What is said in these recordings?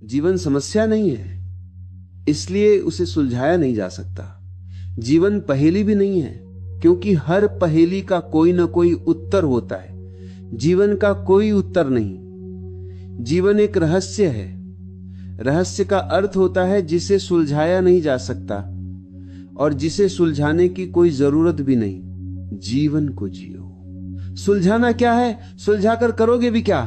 जीवन समस्या नहीं है, इसलिए उसे सुलझाया नहीं जा सकता। जीवन पहेली भी नहीं है, क्योंकि हर पहेली का कोई ना कोई उत्तर होता है। जीवन का कोई उत्तर नहीं। जीवन एक रहस्य है। रहस्य का अर्थ होता है जिसे सुलझाया नहीं जा सकता और जिसे सुलझाने की कोई जरूरत भी नहीं। जीवन को जियो। सुलझाना क्या है? सुलझाकर करोगे भी क्या?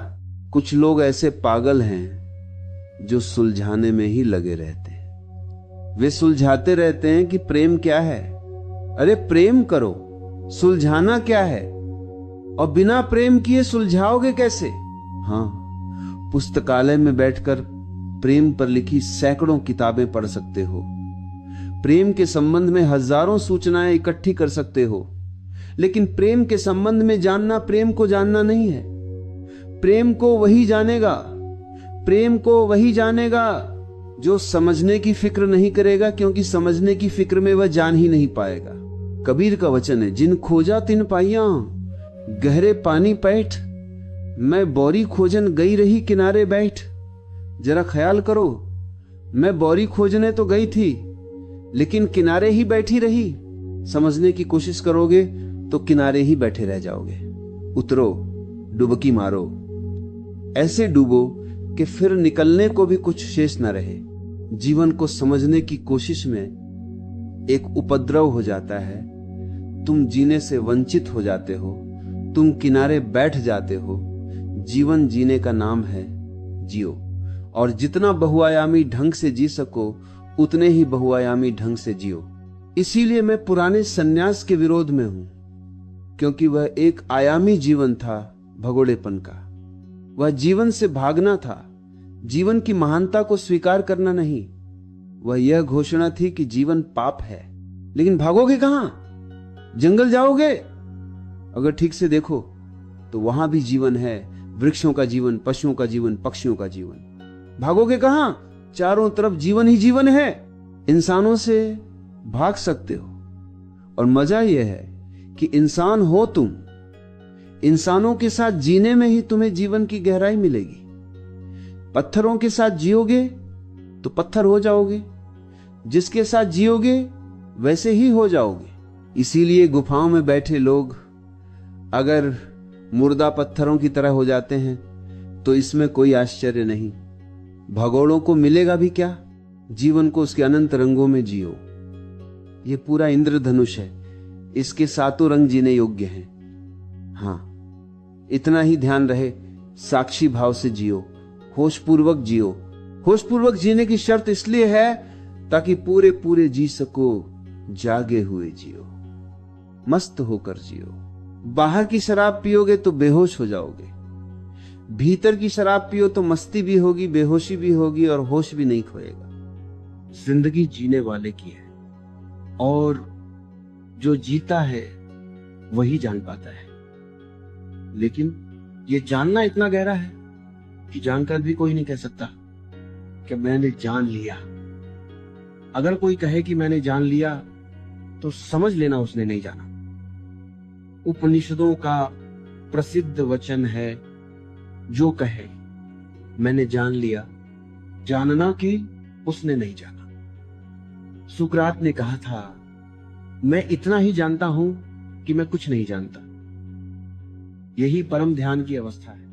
कुछ लोग ऐसे पागल हैं जो सुलझाने में ही लगे रहते हैं। वे सुलझाते रहते हैं कि प्रेम क्या है। अरे प्रेम करो, सुलझाना क्या है? और बिना प्रेम किए सुलझाओगे कैसे? हां, पुस्तकालय में बैठकर प्रेम पर लिखी सैकड़ों किताबें पढ़ सकते हो। प्रेम के संबंध में हजारों सूचनाएं इकट्ठी कर सकते हो, लेकिन प्रेम के संबंध में जानना प्रेम को जानना नहीं है। प्रेम को वही जानेगा जो समझने की फिक्र नहीं करेगा, क्योंकि समझने की फिक्र में वह जान ही नहीं पाएगा। कबीर का वचन है, जिन खोजा तिन पाइया, गहरे पानी पैठ, मैं बौरी खोजन गई रही किनारे बैठ। जरा ख्याल करो, मैं बौरी खोजने तो गई थी, लेकिन किनारे ही बैठी रही। समझने की कोशिश करोगे तो किनारे ही बैठे रह जाओगे। उतरो, डुबकी मारो, ऐसे डूबो कि फिर निकलने को भी कुछ शेष न रहे। जीवन को समझने की कोशिश में एक उपद्रव हो जाता है। तुम जीने से वंचित हो जाते हो, तुम किनारे बैठ जाते हो। जीवन जीने का नाम है जियो, और जितना बहुआयामी ढंग से जी सको उतने ही बहुआयामी ढंग से जियो। इसीलिए मैं पुराने सन्यास के विरोध में हूं, क्योंकि वह एक आयामी जीवन था, भगोड़ेपन का। वह जीवन से भागना था, जीवन की महानता को स्वीकार करना नहीं। वह यह घोषणा थी कि जीवन पाप है। लेकिन भागोगे कहां? जंगल जाओगे? अगर ठीक से देखो तो वहां भी जीवन है, वृक्षों का जीवन, पशुओं का जीवन, पक्षियों का जीवन। भागोगे कहां? चारों तरफ जीवन ही जीवन है। इंसानों से भाग सकते हो, और मजा यह है कि इंसान हो तुम। इंसानों के साथ जीने में ही तुम्हें जीवन की गहराई मिलेगी। पत्थरों के साथ जियोगे तो पत्थर हो जाओगे, जिसके साथ जियोगे वैसे ही हो जाओगे। इसीलिए गुफाओं में बैठे लोग अगर मुर्दा पत्थरों की तरह हो जाते हैं तो इसमें कोई आश्चर्य नहीं। भगोड़ों को मिलेगा भी क्या? जीवन को उसके अनंत रंगों में जियो। यह पूरा इंद्रधनुष है, इसके सातों रंग जीने योग्य हैं। हां, इतना ही ध्यान रहे, साक्षी भाव से जियो, होशपूर्वक जियो। होशपूर्वक जीने की शर्त इसलिए है ताकि पूरे पूरे जी सको, जागे हुए जियो, मस्त होकर जियो। बाहर की शराब पियोगे तो बेहोश हो जाओगे, भीतर की शराब पियो तो मस्ती भी होगी, बेहोशी भी होगी और होश भी नहीं खोएगा। जिंदगी जीने वाले की है, और जो जीता है वही जान पाता है। लेकिन ये जानना इतना गहरा है कि जानकर भी कोई नहीं कह सकता कि मैंने जान लिया। अगर कोई कहे कि मैंने जान लिया तो समझ लेना उसने नहीं जाना। उपनिषदों का प्रसिद्ध वचन है, जो कहे मैंने जान लिया, जानना कि उसने नहीं जाना। सुकरात ने कहा था, मैं इतना ही जानता हूं कि मैं कुछ नहीं जानता। यही परम ध्यान की अवस्था है।